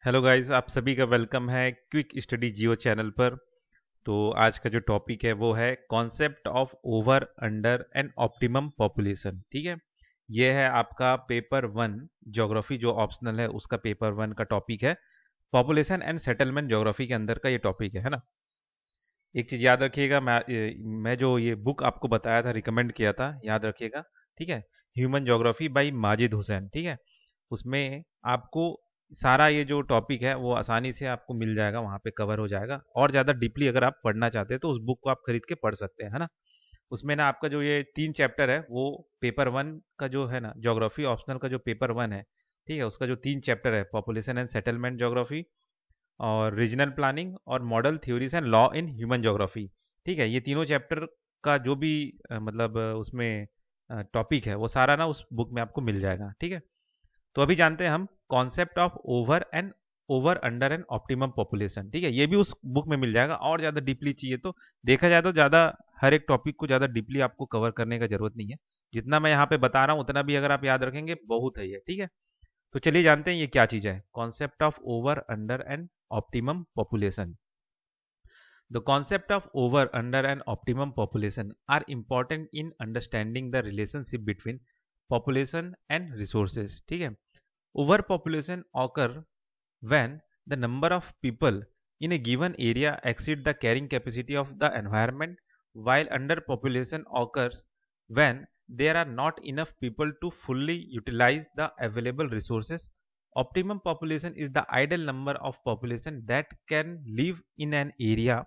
Hello guys, आप सभी का वेलकम है क्विक स्टडी जियो चैनल पर। तो आज का जो टॉपिक है वो है concept of over under and optimum population. ठीक है, ये है आपका पेपर वन ज्योग्राफी जो ऑप्शनल है उसका पेपर वन का टॉपिक है। पॉपुलेशन एंड सेटलमेंट ज्योग्राफी के अंदर का ये टॉपिक है ना। एक चीज याद रखिएगा, मैं जो ये बुक आपको बताया था, रिकमेंड किया था, याद रखिएगा। ठीक है, human geography bye Majid Hussain. ठीक है, उसमें आपको सारा ये जो टॉपिक है वो आसानी से आपको मिल जाएगा, वहाँ पे कवर हो जाएगा। और ज़्यादा डीपली अगर आप पढ़ना चाहते हैं तो उस बुक को आप खरीद के पढ़ सकते हैं, है ना। उसमें ना आपका जो ये 3 चैप्टर है वो पेपर वन का जो है ना, ज्योग्राफी ऑप्शनल का जो पेपर वन है, ठीक है, उसका जो 3 चैप्टर है, पॉपुलेशन एंड सेटलमेंट ज्योग्राफी और रीजनल प्लानिंग और model theories and law in human geography. ठीक है, ये तीनों चैप्टर का जो भी उसमें टॉपिक है वो सारा ना उस बुक में आपको मिल जाएगा। ठीक है, तो अभी जानते हैं हम concept of over under and optimum population. ठीक है, ये भी उस बुक में मिल जाएगा। और ज़्यादा डीपली चाहिए तो देखा जाए तो ज़्यादा हर एक टॉपिक को ज़्यादा डीपली आपको कवर करने का जरूरत नहीं है। जितना मैं यहाँ पे बता रहा हूँ उतना भी अगर आप याद रखेंगे बहुत है ये। ठीक है, तो चलिए जानते हैं ये क्या चीज़ है, concept of over under and optimum population. The concept of over, under, and optimum population are important in understanding the relationship between population and resources. ठीक है, overpopulation occur when the number of people in a given area exceed the carrying capacity of the environment, while underpopulation occurs when there are not enough people to fully utilize the available resources. Optimum population is the ideal number of population that can live in an area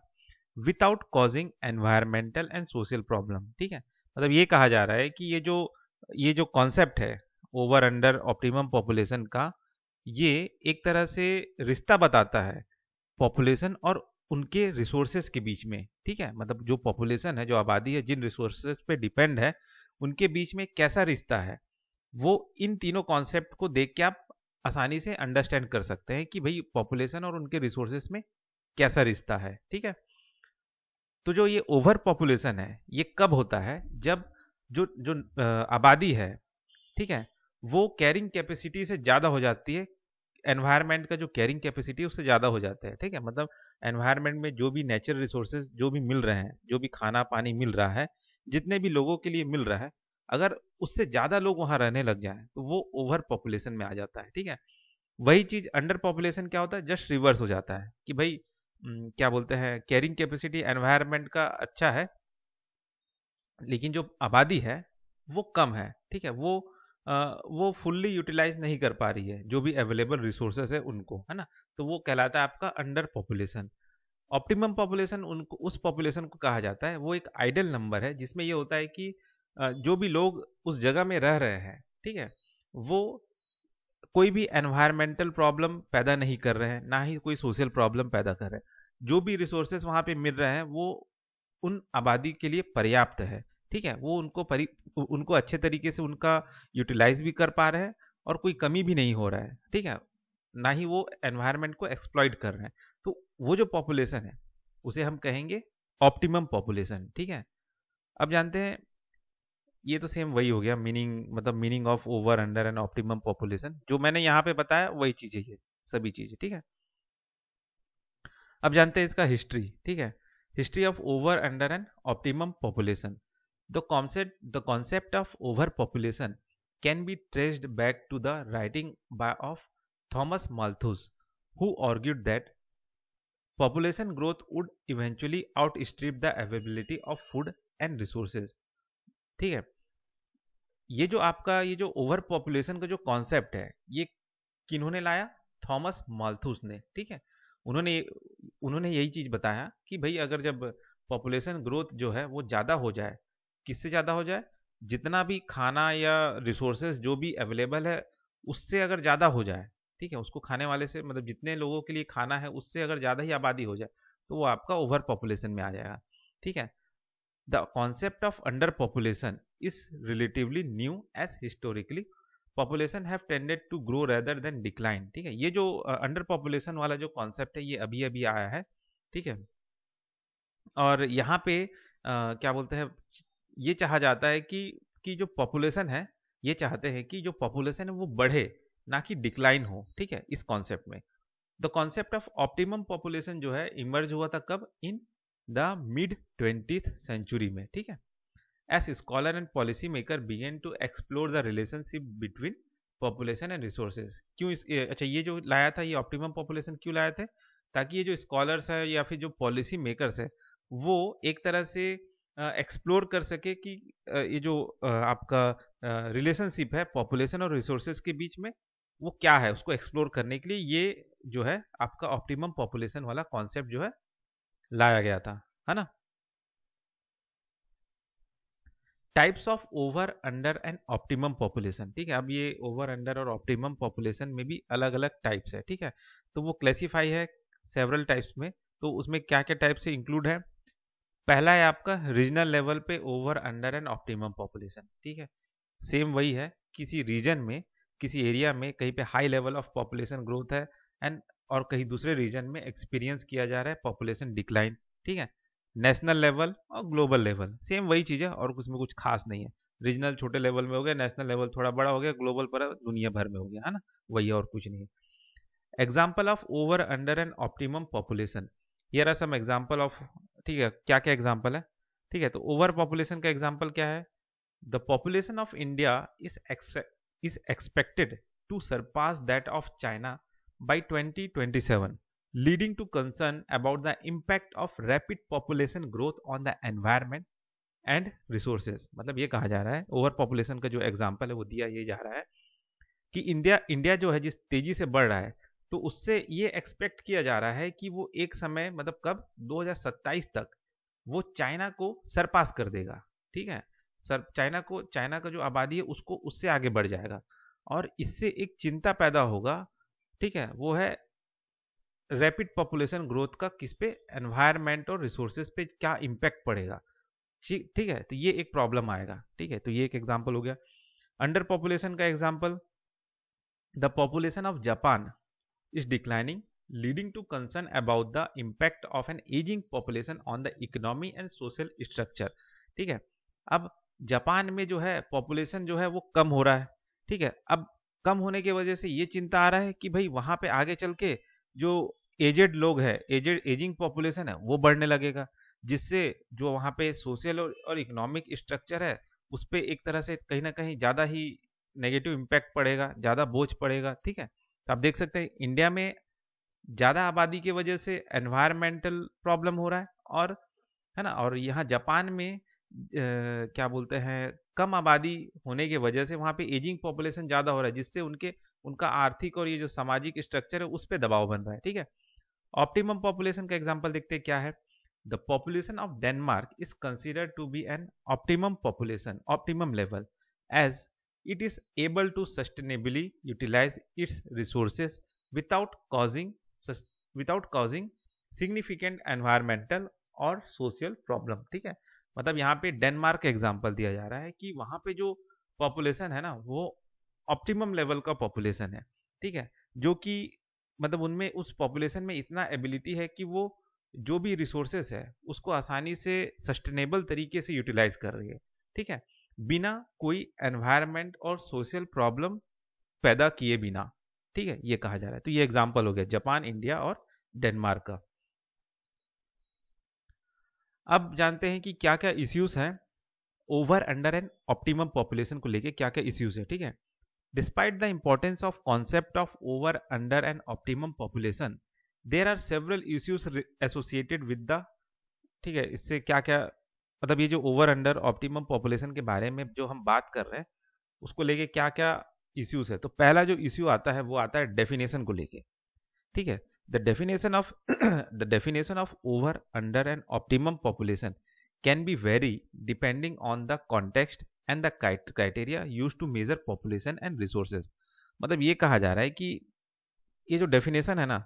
without causing environmental and social problem. ठीक है, मतलब ये कहा जा रहा है कि ये जो कॉन्सेप्ट है ओवर अंडर ऑप्टिमम पॉपुलेशन का, ये एक तरह से रिश्ता बताता है पॉपुलेशन और उनके रिसोर्सेज के बीच में। ठीक है, मतलब जो पॉपुलेशन है, जो आबादी है, जिन रिसोर्सेज पे डिपेंड है, उनके बीच में कैसा रिश्ता है, वो इन तीनों कॉन्सेप्ट को देख के आप आसानी से अंडरस्टैंड कर सकते हैं कि भाई पॉपुलेशन और उनके रिसोर्सेज में कैसा रिश्ता है। ठीक है, तो जो ये ओवर पॉपुलेशन है ये कब होता है, जब जो जो आबादी है, ठीक है, वो कैरिंग कैपेसिटी से ज़्यादा हो जाती है। एनवायरनमेंट का जो कैरिंग कैपेसिटी है उससे ज़्यादा हो जाता है। ठीक है, मतलब एनवायरनमेंट में जो भी नेचुरल रिसोर्सेज जो भी मिल रहे हैं, जो भी खाना पानी मिल रहा है, जितने भी लोगों के लिए मिल रहा है, अगर उससे ज़्यादा लोग वहाँ रहने लग जाएं तो वो ओवर पॉपुलेशन में आ जाता है। ठीक है, वही चीज़ अंडर पॉपुलेशन क्या होता है, जस्ट रिवर्स हो जाता है कि भाई क्या बोलते हैं, कैरिंग कैपेसिटी एनवायरनमेंट का अच्छा है लेकिन जो आबादी है वो कम है। ठीक है, वो फुल्ली यूटिलाइज नहीं कर पा रही है जो भी अवेलेबल रिसोर्सेज है उनको, है ना। तो वो कहलाता है आपका अंडर पॉपुलेशन। ऑप्टिमम पॉपुलेशन उनको, उस पॉपुलेशन को कहा जाता है, वो एक आइडियल नंबर है जिसमें ये होता है कि जो भी लोग उस जगह में रह रहे हैं, ठीक है, वो कोई भी एनवायरमेंटल प्रॉब्लम पैदा नहीं कर रहे हैं, ना ही कोई सोशल प्रॉब्लम पैदा कर रहे हैं। जो भी रिसोर्सेज वहाँ पे मिल रहे हैं वो उन आबादी के लिए पर्याप्त है। ठीक है, वो उनको अच्छे तरीके से उनका यूटिलाइज भी कर पा रहे हैं और कोई कमी भी नहीं हो रहा है। ठीक है, ना ही वो एनवायरनमेंट को एक्सप्लॉइट कर रहे हैं। तो वो जो पॉपुलेशन है उसे हम कहेंगे ऑप्टिमम पॉपुलेशन। ठीक है, अब जानते हैं, ये तो सेम वही हो गया मीनिंग, मतलब meaning of over under and optimum population जो मैंने यहाँ पे बताया वही चीजें, ये सभी चीजें। ठीक है, अब जानते हैं इसका हिस्ट्री। ठीक है, history of over under and optimum population. The concept of overpopulation can be traced back to the writing by of Thomas Malthus, who argued that population growth would eventually outstrip the availability of food and resources। ठीक है, ये जो over population का जो concept है ये किन्होंने लाया, Thomas माल्थus ने। ठीक है, उन्होंने उन्होंने यही चीज बताया कि भाई अगर जब पॉपुलेशन ग्रोथ जो है वो ज्यादा हो जाए, किससे ज्यादा हो जाए, जितना भी खाना या रिसोर्सेज जो भी अवेलेबल है उससे अगर ज्यादा हो जाए, ठीक है, उसको खाने वाले से, मतलब जितने लोगों के लिए खाना है उससे अगर ज्यादा ही आबादी हो जाए तो वो आपका ओवर पॉपुलेशन में आ जाएगा। ठीक है, the concept of underpopulation is relatively new as historically population have tended to grow rather than decline। ठीक है, ये जो अंडर पॉपुलेशन वाला जो कॉन्सेप्ट है ये अभी अभी आया है। ठीक है, और यहाँ पे क्या बोलते हैं, ये चाहा जाता है कि जो पॉपुलेशन है, ये चाहते हैं कि जो पॉपुलेशन है वो बढ़े, ना कि डिक्लाइन हो। ठीक है, इस कॉन्सेप्ट में the concept of optimum population जो है इमर्ज हुआ था कब, in the mid 20th century में, ठीक है। As scholar and policy maker began to explore the relationship between population and resources. क्यों अच्छा ये जो लाया था, ये ऑप्टिमम पॉपुलेशन क्यों लाया थे, ताकि ये जो स्कॉलर्स है या फिर जो पॉलिसी मेकर्स है वो एक तरह से एक्सप्लोर कर सके कि ये जो आपका रिलेशनशिप है पॉपुलेशन और रिसोर्सेज के बीच में वो क्या है, उसको एक्सप्लोर करने के लिए ये जो है आपका ऑप्टिमम पॉपुलेशन वाला कॉन्सेप्ट जो है लाया गया था, है ना। Types of over under and optimum population, ठीक है। अब ये ओवर अंडर और ऑप्टिमम पॉपुलेशन में भी अलग अलग टाइप्स है, ठीक है। तो वो क्लासिफाई है सेवरल टाइप्स में। तो उसमें क्या क्या टाइप से इंक्लूड है, पहला है आपका रीजनल लेवल पे over under and optimum population, ठीक है। सेम वही है, किसी रीजन में किसी एरिया में कहीं पे high level of population growth है एंड और कहीं दूसरे रीजन में एक्सपीरियंस किया जा रहा है पॉपुलेशन डिक्लाइन, ठीक है। नेशनल लेवल और ग्लोबल लेवल सेम वही चीज है और उसमें कुछ खास नहीं है। रीजनल छोटे लेवल में हो गया, नेशनल लेवल थोड़ा बड़ा हो गया, ग्लोबल पर दुनिया भर में हो गया, है ना, वही और कुछ नहीं है। Example of over under and optimum population, here are some example of, ठीक है, क्या क्या एग्जाम्पल है, ठीक है। तो ओवर पॉपुलेशन का एग्जाम्पल क्या है, the population of India is expected to surpass that of China by 2027, leading to concern about the impact of rapid population growth on the environment and resources। मतलब ये कहा जा रहा है, ओवर पॉपुलेशन का जो एग्जांपल है वो दिया ये जा रहा है कि इंडिया जो है जिस तेजी से बढ़ रहा है तो उससे ये एक्सपेक्ट किया जा रहा है कि वो एक समय मतलब कब 2027 तक वो चाइना को सरपास कर देगा, ठीक है। चाइना का जो आबादी है उसको उससे आगे बढ़ जाएगा और इससे एक चिंता पैदा होगा, ठीक है, वो है रैपिड पॉपुलेशन ग्रोथ का किस पे, एनवायरमेंट और रिसोर्सेज पे क्या इंपैक्ट पड़ेगा, ठीक है। तो ये एक प्रॉब्लम आएगा, ठीक है। तो ये एक एग्जांपल हो गया। अंडर पॉपुलेशन का example, the population of Japan is declining leading to concern about the impact of an aging population on the economy and social structure, ठीक है। अब जापान में जो है पॉपुलेशन जो है वो कम हो रहा है, ठीक है। अब कम होने की वजह से ये चिंता आ रहा है कि भाई वहां पे आगे चल के जो एजेड लोग है, एजिंग पॉपुलेशन है वो बढ़ने लगेगा, जिससे जो वहां पे सोशल और इकोनॉमिक स्ट्रक्चर है उस पर एक तरह से कहीं ना कहीं ज्यादा ही नेगेटिव इम्पैक्ट पड़ेगा, ज्यादा बोझ पड़ेगा, ठीक है। तो आप देख सकते हैं इंडिया में ज्यादा आबादी की वजह से एनवायरमेंटल प्रॉब्लम हो रहा है और, है ना, और यहाँ जापान में क्या बोलते हैं कम आबादी होने की वजह से वहां पे एजिंग पॉपुलेशन ज्यादा हो रहा है, जिससे उनका आर्थिक और ये जो सामाजिक स्ट्रक्चर है उस पर दबाव बन रहा है, ठीक है। ऑप्टिमम पॉपुलेशन का एग्जांपल देखते हैं क्या है, the population of Denmark is considered to be an optimum population, optimum level, as it is able to sustainably utilise its resources without causing significant environmental और सोशल प्रॉब्लम, ठीक है। मतलब यहाँ पे डेनमार्क का एग्जांपल दिया जा रहा है कि वहां पे जो पॉपुलेशन है ना वो ऑप्टिमम लेवल का पॉपुलेशन है, ठीक है, जो कि मतलब उनमें उस पॉपुलेशन में इतना एबिलिटी है कि वो जो भी रिसोर्सेस है उसको आसानी से सस्टेनेबल तरीके से यूटिलाइज कर रही है, ठीक है, बिना कोई एनवायरमेंट और सोशल प्रॉब्लम पैदा किए बिना, ठीक है, ये कहा जा रहा है। तो ये एग्जांपल हो गया जापान, इंडिया और डेनमार्क का। अब जानते हैं कि क्या क्या इश्यूज हैं over under and optimum population को लेके, क्या क्या इश्यूज है, ठीक है। Despite the importance of concept of over under and optimum population, there are several issues associated with the, ठीक है, इससे क्या क्या मतलब ये जो ओवर अंडर ऑप्टिमम पॉपुलेशन के बारे में जो हम बात कर रहे हैं उसको लेके क्या क्या इश्यूज है। तो पहला जो इश्यू आता है वो आता है डेफिनेशन को लेके, ठीक है। The definition of over, under and optimum population can be vary depending on the context and the criteria used to measure population and resources। मतलब ये कहा जा रहा है कि ये जो डेफिनेशन है ना,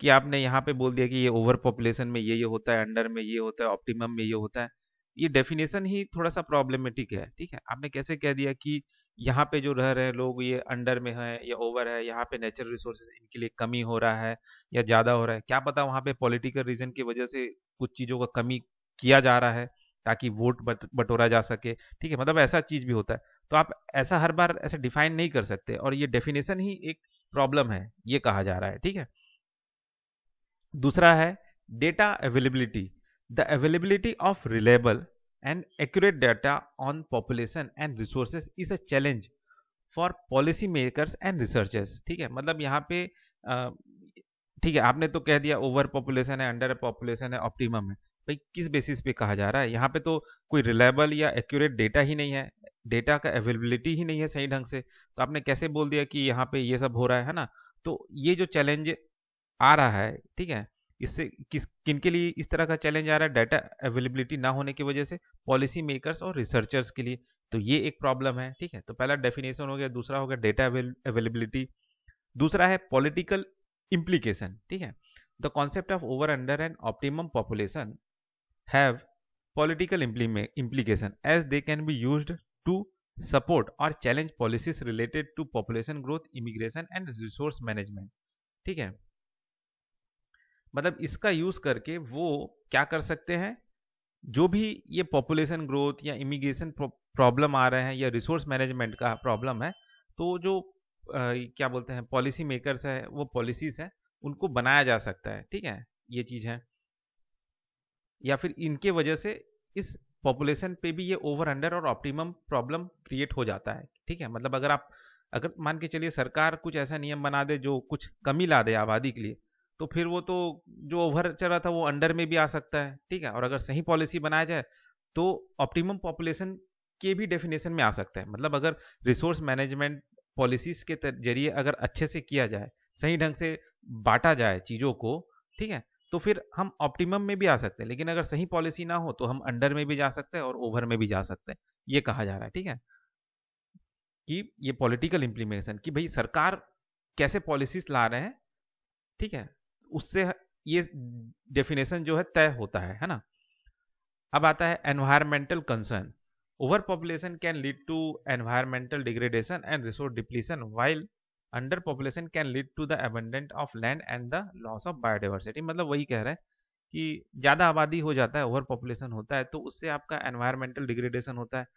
कि आपने यहाँ पे बोल दिया कि ये ओवर पॉपुलेशन में ये होता है, अंडर में ये होता है, ऑप्टिमम में ये होता है, ये डेफिनेशन ही थोड़ा सा प्रॉब्लमेटिक है, ठीक है। आपने कैसे कह दिया कि यहाँ पे जो रह रहे हैं लोग ये अंडर में है या ओवर है, यहाँ पे नेचुरल रिसोर्सेज इनके लिए कमी हो रहा है या ज्यादा हो रहा है, क्या पता वहाँ पे पॉलिटिकल रीजन की वजह से कुछ चीजों का कमी किया जा रहा है ताकि वोट बटोरा जा सके, ठीक है, मतलब ऐसा चीज भी होता है। तो आप ऐसा हर बार ऐसा डिफाइन नहीं कर सकते और ये डेफिनेशन ही एक प्रॉब्लम है, ये कहा जा रहा है, ठीक है। दूसरा है data availability, the availability of reliable and accurate data on population and resources is a challenge for policy makers and researchers. ठीक है, मतलब यहाँ पे ठीक है, आपने तो कह दिया ओवर पॉपुलेशन है, अंडर पॉपुलेशन है, ऑप्टिमम है। भाई किस बेसिस पे कहा जा रहा है? यहाँ पे तो कोई रिलायबल या एक्यूरेट डेटा ही नहीं है, डेटा का अवेलेबिलिटी ही नहीं है सही ढंग से, तो आपने कैसे बोल दिया कि यहाँ पे ये सब हो रहा है ना? तो ये जो चैलेंज आ रहा है, ठीक है, इससे किनके लिए इस तरह का चैलेंज आ रहा है? डाटा अवेलेबिलिटी ना होने की वजह से पॉलिसी मेकर्स और रिसर्चर्स के लिए। तो ये एक प्रॉब्लम है। ठीक है, तो पहला डेफिनेशन हो गया, दूसरा हो गया डेटा अवेलेबिलिटी, दूसरा है पॉलिटिकल implication। ठीक है, the concept of over under and optimum population have political implication as they can be used to support or challenge policies related to population growth, immigration and resource management। ठीक है, मतलब इसका use करके वो क्या कर सकते हैं, जो भी ये पॉपुलेशन ग्रोथ या इमिग्रेशन प्रॉब्लम आ रहे हैं या रिसोर्स मैनेजमेंट का प्रॉब्लम है, तो जो क्या बोलते हैं पॉलिसी मेकर्स है, वो पॉलिसीज है, उनको बनाया जा सकता है। ठीक है, ये चीज है, या फिर इनके वजह से इस पॉपुलेशन पे भी ये ओवर अंडर और ऑप्टिमम प्रॉब्लम क्रिएट हो जाता है। ठीक है, मतलब अगर मान के चलिए सरकार कुछ ऐसा नियम बना दे जो कुछ कमी ला दे आबादी के लिए, तो फिर वो तो जो ओवर चल रहा था वो अंडर में भी आ सकता है। ठीक है, और अगर सही पॉलिसी बनाया जाए तो ऑप्टिमम पॉपुलेशन के भी डेफिनेशन में आ सकता है। मतलब अगर रिसोर्स मैनेजमेंट पॉलिसीज के जरिए अगर अच्छे से किया जाए, सही ढंग से बांटा जाए चीजों को, ठीक है, तो फिर हम ऑप्टिमम में भी आ सकते हैं। लेकिन अगर सही पॉलिसी ना हो तो हम अंडर में भी जा सकते हैं और ओवर में भी जा सकते हैं, ये कहा जा रहा है। ठीक है, कि ये पॉलिटिकल इंप्लीमेशन कि भाई सरकार कैसे पॉलिसीज ला रहे हैं, ठीक है, उससे ये डेफिनेशन जो है तय होता है ना। अब आता है environmental concern, overpopulation can lead to environmental degradation and resource depletion, while underpopulation can lead to the abundant of land and the loss of biodiversity. मतलब वही कह रहे हैं कि ज्यादा आबादी हो जाता है, ओवर पॉपुलेशन होता है, तो उससे आपका एनवायरमेंटल डिग्रेडेशन होता है।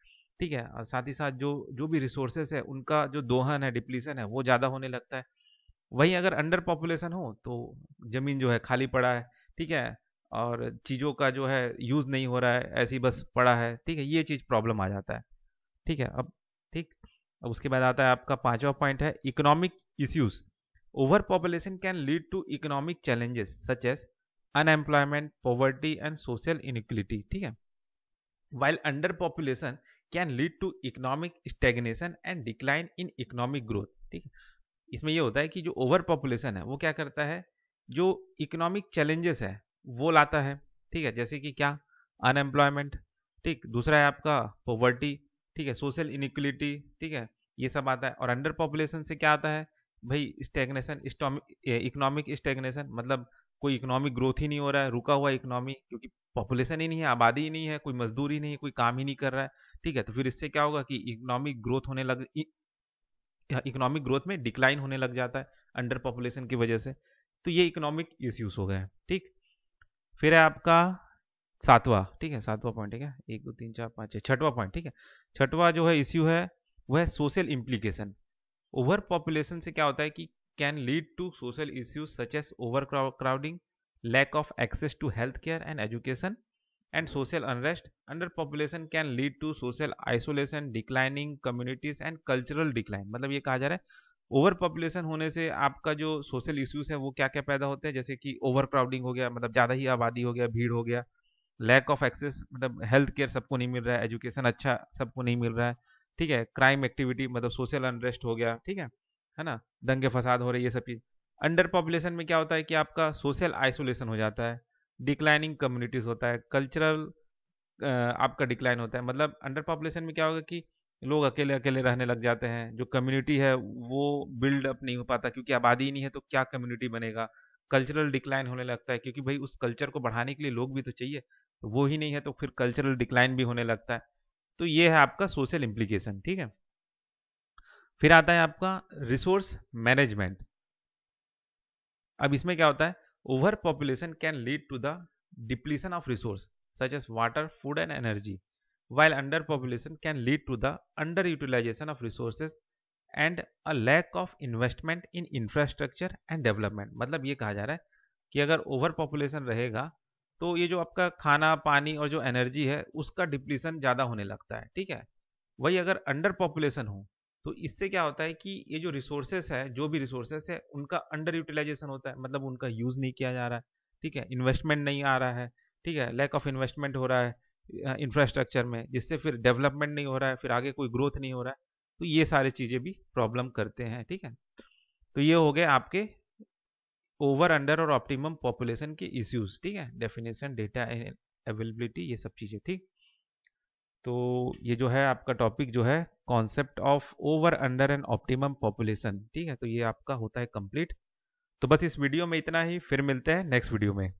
ठीक है, और साथ ही साथ जो जो भी रिसोर्सेस है उनका जो दोहन है, डिप्लीशन है, वो ज्यादा होने लगता है। वहीं अगर अंडर पॉपुलेशन हो तो जमीन जो है खाली पड़ा है, ठीक है, और चीजों का जो है यूज नहीं हो रहा है, ऐसी बस पड़ा है। ठीक है, ये चीज प्रॉब्लम आ जाता है। ठीक है, अब ठीक, अब उसके बाद आता है आपका पांचवा पॉइंट है economic issues, overpopulation can lead to economic challenges such as unemployment, poverty and social inequality. ठीक है, while underpopulation can lead to economic stagnation and decline in economic growth। ठीक है, इसमें ये होता है कि जो ओवर पॉपुलेशन है वो क्या करता है, जो इकोनॉमिक चैलेंजेस है वो लाता है। ठीक है, जैसे कि क्या, अनएम्प्लॉयमेंट, ठीक, दूसरा है आपका पॉवर्टी, ठीक है, सोशल इनइक्वलिटी, ठीक है, ये सब आता है। और अंडर पॉपुलेशन से क्या आता है भाई, स्टेगनेशन, इकोनॉमिक स्टेगनेशन, मतलब कोई इकोनॉमिक ग्रोथ ही नहीं हो रहा है, रुका हुआ इकोनॉमी, क्योंकि पॉपुलेशन ही नहीं है, आबादी ही नहीं है, कोई मजदूर ही नहीं है, कोई काम ही नहीं कर रहा है। ठीक है, तो फिर इससे क्या होगा कि इकोनॉमिक ग्रोथ होने लग, इकोनॉमिक ग्रोथ में डिक्लाइन होने लग जाता है अंडर पॉपुलेशन की वजह से। तो ये इकोनॉमिक इश्यूज हो गए। ठीक, फिर है आपका सातवां, ठीक है, सातवां पॉइंट है क्या, 1 2 3 4 5 6, छठवां पॉइंट। ठीक है, छठवां जो है इश्यू है वह है सोशल इम्प्लीकेशन। ओवर पॉपुलेशन से क्या होता है कि can lead to social issues such as overcrowding, lack of access to health care and education and social unrest. Underpopulation can lead to social isolation, declining communities and cultural decline। मतलब ये कहा जा रहा है over population होने से आपका जो सोशल इश्यूज है वो क्या क्या पैदा होते हैं, जैसे कि ओवर क्राउडिंग हो गया, मतलब ज्यादा ही आबादी हो गया, भीड़ हो गया, लैक ऑफ एक्सेस, मतलब हेल्थ केयर सबको नहीं मिल रहा है, एजुकेशन अच्छा सबको नहीं मिल रहा है, ठीक है, क्राइम एक्टिविटी, मतलब सोशल अनरेस्ट हो गया, ठीक है ना, दंगे फसाद हो रहे, ये सब चीज। अंडर पॉपुलेशन में क्या होता है कि आपका सोशल आइसोलेशन हो जाता है, डिक्लाइनिंग कम्युनिटीज होता है, कल्चरल आपका डिक्लाइन होता है। मतलब अंडर पॉपुलेशन में क्या होगा कि लोग अकेले अकेले रहने लग जाते हैं, जो कम्युनिटी है वो बिल्ड अप नहीं हो पाता, क्योंकि आबादी ही नहीं है तो क्या कम्युनिटी बनेगा। कल्चरल डिक्लाइन होने लगता है, क्योंकि भाई उस कल्चर को बढ़ाने के लिए लोग भी तो चाहिए, तो वो ही नहीं है तो फिर कल्चरल डिक्लाइन भी होने लगता है। तो ये है आपका सोशल इम्प्लीकेशन। ठीक है, फिर आता है आपका रिसोर्स मैनेजमेंट। अब इसमें क्या होता है, overpopulation can lead to the depletion of resource such as water, food and energy, while underpopulation can lead to the underutilization of resources and a lack of investment in infrastructure and development। मतलब ये कहा जा रहा है कि अगर over population रहेगा तो ये जो आपका खाना पानी और जो एनर्जी है उसका डिप्लीशन ज़्यादा होने लगता है, ठीक है। वही अगर अंडर पॉपुलेशन हो तो इससे क्या होता है कि ये जो रिसोर्सेस है, जो भी रिसोर्सेस है, उनका अंडर यूटिलाइजेशन होता है, मतलब उनका यूज़ नहीं किया जा रहा है, ठीक है। इन्वेस्टमेंट नहीं आ रहा है, ठीक है। लैक ऑफ इन्वेस्टमेंट हो रहा है इंफ्रास्ट्रक्चर में, जिससे फिर डेवलपमेंट नहीं हो रहा है, फिर आगे कोई ग्रोथ नहीं हो रहा है। तो ये सारी चीज़ें भी प्रॉब्लम करते हैं, ठीक है। तो ये हो गए आपके ओवर अंडर और ऑप्टिमम पॉपुलेशन के इश्यूज, ठीक है। डेफिनेशन, डेटा अवेलेबिलिटी, ये सब चीज़ें, ठीक। तो ये जो है आपका टॉपिक जो है concept of over under and optimum population, ठीक है। तो ये आपका होता है कंप्लीट। तो बस इस वीडियो में इतना ही, फिर मिलते हैं नेक्स्ट वीडियो में।